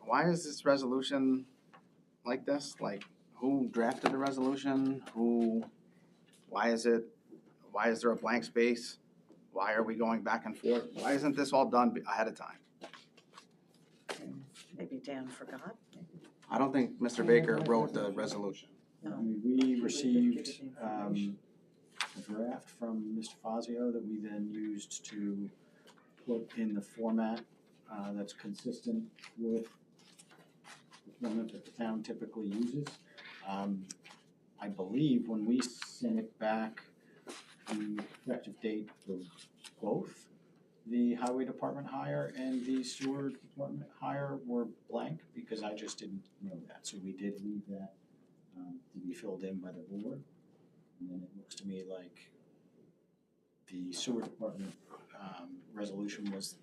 Why is this resolution like this? Like, who drafted the resolution? Why is there a blank space? Why are we going back and forth? Why isn't this all done ahead of time? Maybe Dan forgot. I don't think Mr. Baker wrote the resolution. We received a draft from Mr. Fazio that we then used to put in the format that's consistent with the format that the town typically uses. I believe when we sent it back, the effective date for both the highway department hire and the sewer department hire were blank because I just didn't know that. So we did leave that to be filled in by the board. And then it looks to me like the sewer department resolution was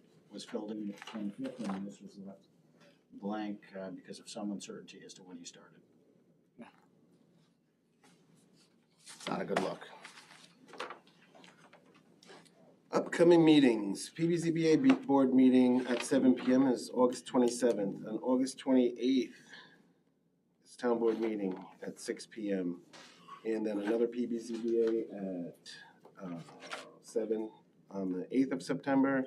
filled in with the 25th, and this was left blank because of some uncertainty as to when he started. It's not a good look. Upcoming meetings, PBZBA board meeting at 7 PM is August 27th. On August 28th, it's town board meeting at 6 PM. And then another PBZBA at 7 on the 8th of September.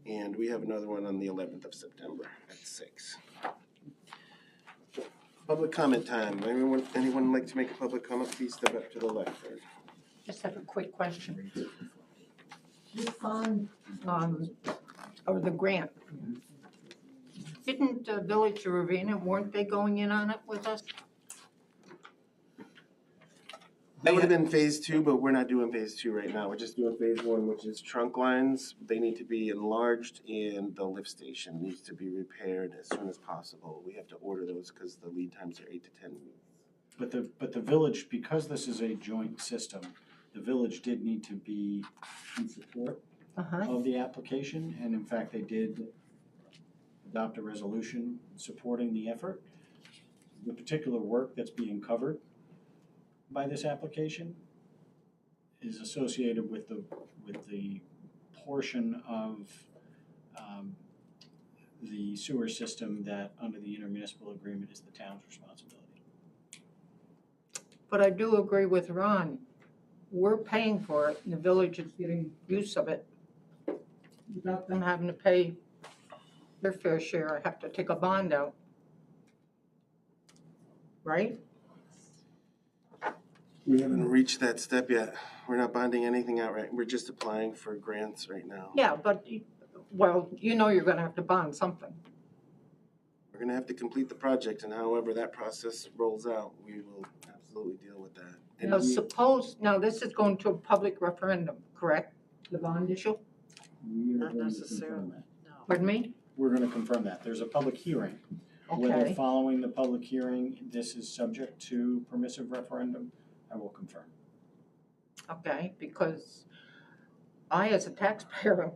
And we have another one on the 11th of September at 6. Public comment time. Anyone like to make a public comment, please step up to the lectern. Just have a quick question. This fund, or the grant, didn't Village of Ravena, weren't they going in on it with us? That would have been phase 2, but we're not doing phase 2 right now. We're just doing phase 1, which is trunk lines. They need to be enlarged and the lift station needs to be repaired as soon as possible. We have to order those because the lead times are 8 to 10 weeks. But the village, because this is a joint system, the village did need to be in support of the application, and in fact, they did adopt a resolution supporting the effort. The particular work that's being covered by this application is associated with the portion of the sewer system that, under the intermunicipal agreement, is the town's responsibility. But I do agree with Ron. We're paying for it, and the village is getting use of it without them having to pay their fair share. I have to take a bond out. Right? We haven't reached that step yet. We're not bonding anything out right. We're just applying for grants right now. Yeah, but, well, you know you're gonna have to bond something. We're gonna have to complete the project, and however that process rolls out, we will absolutely deal with that. And Now this is going to a public referendum, correct? The bond issue? We are Not going to necessarily. confirm that. No. Pardon me? we're gonna confirm that. There's a public hearing. Whether Okay, following the public hearing, this is subject to permissive referendum, I will confirm. okay, because I, as a taxpayer,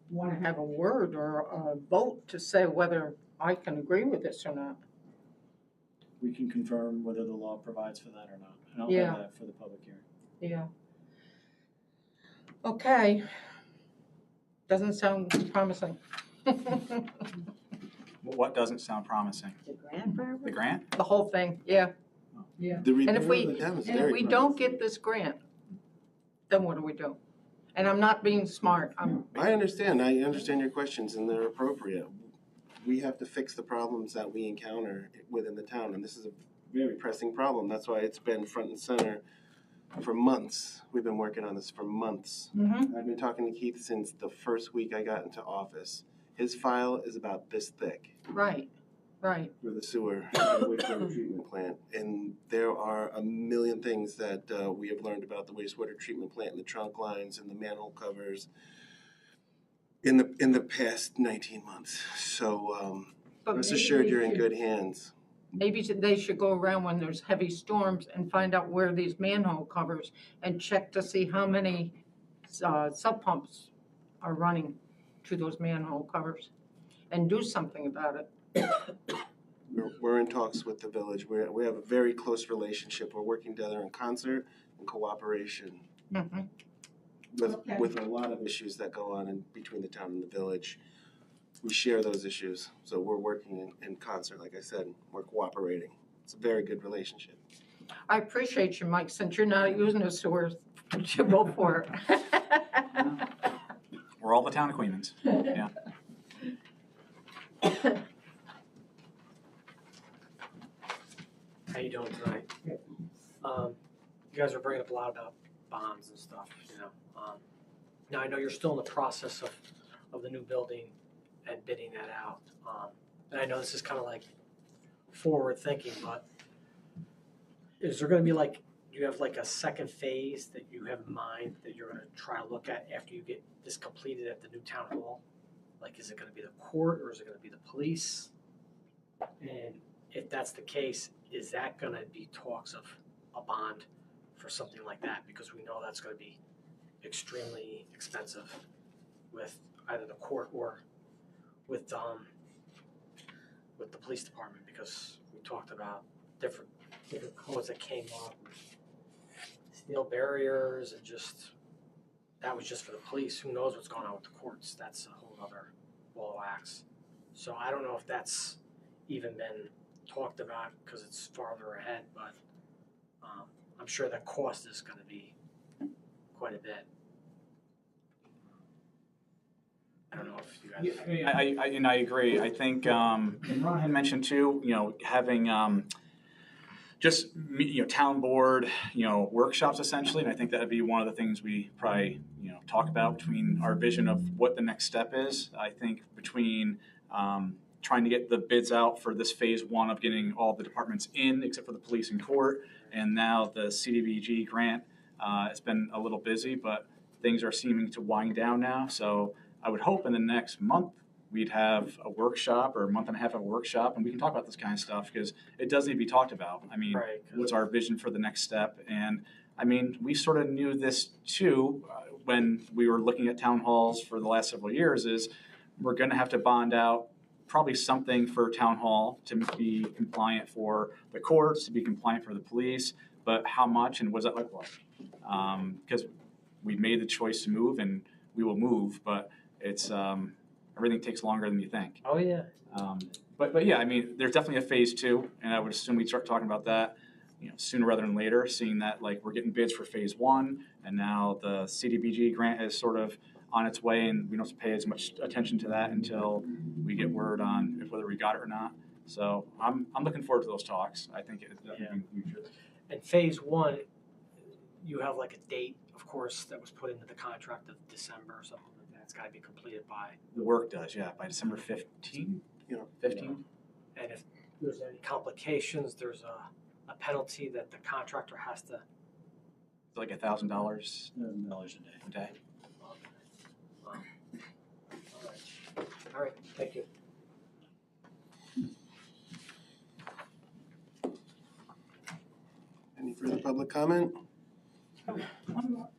want to have a word or a vote to say whether I can agree with this or not. We can confirm whether the law provides for that or not, and I'll Yeah. have that for the public hearing. Yeah. Okay. Doesn't sound promising. What doesn't sound promising? The grant for The grant? The whole thing, yeah. Yeah. The And if repair of the dam is And if very we don't get this grant, then what do we do? And I'm not being smart, I understand your questions and they're appropriate. We have to fix the problems that we encounter within the town, and this is a very pressing problem. That's why it's been front and center for months. We've been working on this for months. Mhm. I've been talking to Keith since the first week I got into office. His file is about this thick right, for the sewer and wastewater treatment plant. And there are a million things that we have learned about the wastewater treatment plant and the trunk lines and the manhole covers in the past 19 months. So But rest maybe assured we you're in should- good hands. Maybe they should go around when there's heavy storms and find out where these manhole covers and check to see how many sub pumps are running to those manhole covers and do something about it. We're in talks with the village. We have a very close relationship. We're working together in concert and cooperation Mhm. Okay. with a lot of issues that go on in between the town and the village. We share those issues, so we're working in concert. Like I said, we're cooperating. It's a very good relationship. I appreciate you, Mike, since you're not using the sewers, you go for it. We're all the town of Queens. Yeah. How you doing tonight? You guys are bringing up a lot about bonds and stuff, you know. Now, I know you're still in the process of the new building and bidding that out. And I know this is kind of like forward thinking, but is there gonna be like, do you have like a second phase that you have in mind that you're gonna try to look at after you get this completed at the new town hall? Like, is it gonna be the court or is it gonna be the police? And if that's the case, is that gonna be talks of a bond for something like that? Because we know that's gonna be extremely expensive with either the court or with the police department, because we talked about different codes that came up, steel barriers and just, that was just for the police. Who knows what's going on with the courts? That's a whole other ball of wax. So I don't know if that's even been talked about because it's farther ahead, but I'm sure the cost is going to be quite a bit. I don't know if you guys. Yeah, I mean, I agree. I think, and Ron had mentioned too, having just town board, workshops essentially, and I think that would be one of the things we probably talk about between our vision of what the next step is. I think between trying to get the bids out for this phase one of getting all the departments in except for the police and court, and now the CDBG grant. It's been a little busy, but things are seeming to wind down now. So I would hope in the next month we'd have a workshop or a month and a half of a workshop, and we can talk about this kind of stuff because it does need to be talked about. I mean, Right. what's our vision for the next step? And I mean, we sort of knew this too when we were looking at town halls for the last several years, is we're going to have to bond out probably something for town hall to be compliant for the courts, to be compliant for the police, but how much and what does that look like? Because we made the choice to move and we will move, but it's everything takes longer than you think. Oh, yeah. But yeah, I mean, there's definitely a phase two, and I would assume we'd start talking about that sooner rather than later, seeing that like we're getting bids for phase one, and now the CDBG grant is sort of on its way, and we don't have to pay as much attention to that until we get word on whether we got it or not. So I'm looking forward to those talks. I think it definitely we should. And phase one, you have like a date, of course, that was put into the contract of December or something like that. It's got to be completed by. The work does, yeah, by December 15th. 15th. And if there's any complications, there's a penalty that the contractor has to. Like $1,000 $1,000 a day. a day. All right, thank you. Further public comment? One more.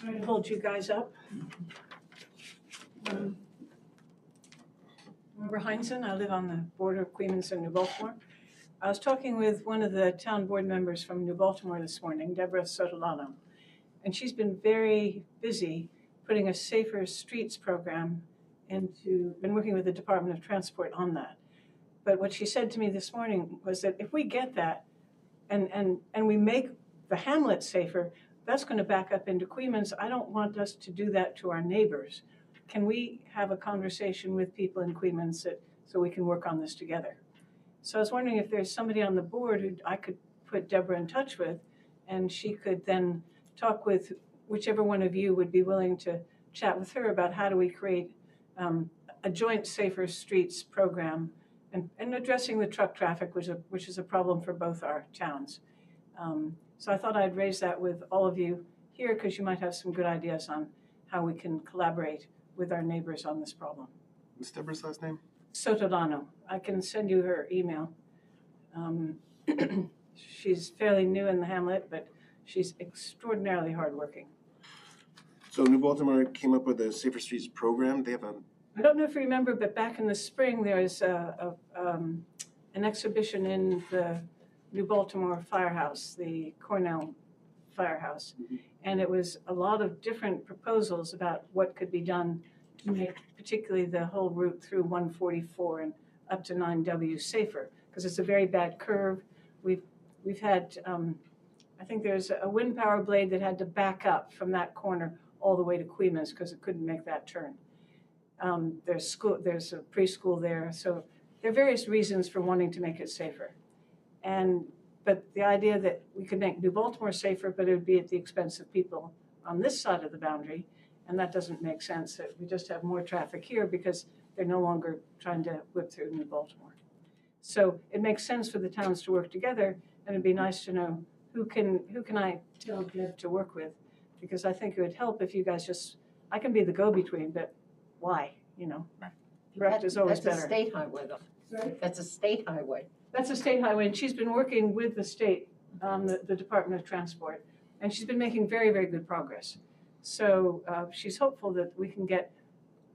Sorry to hold you guys up. Barbara Heinzen, I live on the border of Queens and New Baltimore. I was talking with one of the town board members from New Baltimore this morning, Deborah Sotolano, and she's been very busy putting a safer streets program been working with the Department of Transport on that. But what she said to me this morning was that if we get that and we make the hamlet safer, that's going to back up into Queens. I don't want us to do that to our neighbors. Can we have a conversation with people in Queens so we can work on this together? So I was wondering if there's somebody on the board who I could put Deborah in touch with, and she could then talk with whichever one of you would be willing to chat with her about how do we create a joint safer streets program and addressing the truck traffic, which is a problem for both our towns. So I thought I'd raise that with all of you here because you might have some good ideas on how we can collaborate with our neighbors on this problem. What's Deborah's last name? Sotolano. I can send you her email. She's fairly new in the hamlet, but she's extraordinarily hardworking. So New Baltimore came up with a Safer Streets program. They have I don't know if you remember, but back in the spring, there was an exhibition in the New Baltimore Firehouse, the Cornell Firehouse. And it was a lot of different proposals about what could be done to make particularly the whole route through 144 and up to 9W safer, because it's a very bad curve. We've had, I think there's a wind power blade that had to back up from that corner all the way to Queens because it couldn't make that turn. There's a preschool there, so there are various reasons for wanting to make it safer. But the idea that we could make New Baltimore safer, but it would be at the expense of people on this side of the boundary, and that doesn't make sense. That we just have more traffic here because they're no longer trying to whip through New Baltimore. So it makes sense for the towns to work together, and it'd be nice to know who can I tell Deb to work with, because I think it would help if you guys I can be the go-between, but why, Direct is always better. That's a state highway though. Sorry? That's a state highway. That's a state highway, and she's been working with the state, the Department of Transport, and she's been making very, very good progress. So she's hopeful that we can get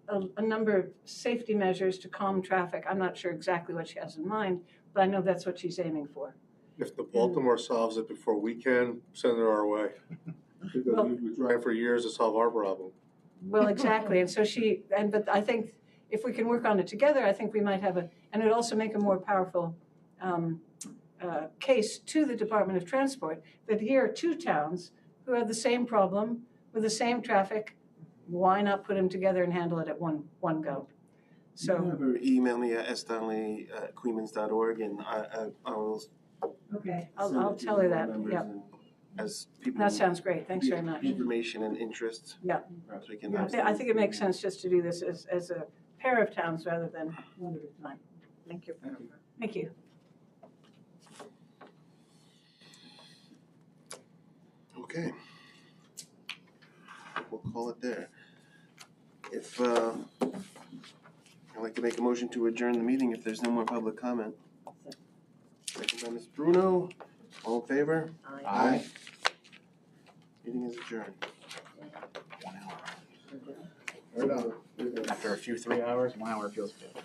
a number of safety measures to calm traffic. I'm not sure exactly what she has in mind, but I know that's what she's aiming for. If the Baltimore solves it before we can, send it our way. Because Well- we've been trying for years to solve our problem. Well, exactly, and so but I think if we can work on it together, I think we might have and it'd also make a more powerful case to the Department of Transport that here are two towns who have the same problem with the same traffic. Why not put them together and handle it at one go? So have her email me at sdonnelly@queens.org, and I will. okay, send I'll it to tell her the that. members Yeah, and As people. that sounds great. Thanks very much. Information and interest. Yeah. Perhaps we can. I think it makes sense just to do this as a pair of towns rather than one at a time. Thank you. Thank you. Okay. We'll call it there. If, I'd like to make a motion to adjourn the meeting if there's no more public comment. Second by Ms. Bruno, all in favor? Aye. Meeting is adjourned. 1 hour. After a few 3 hours, 1 hour feels good.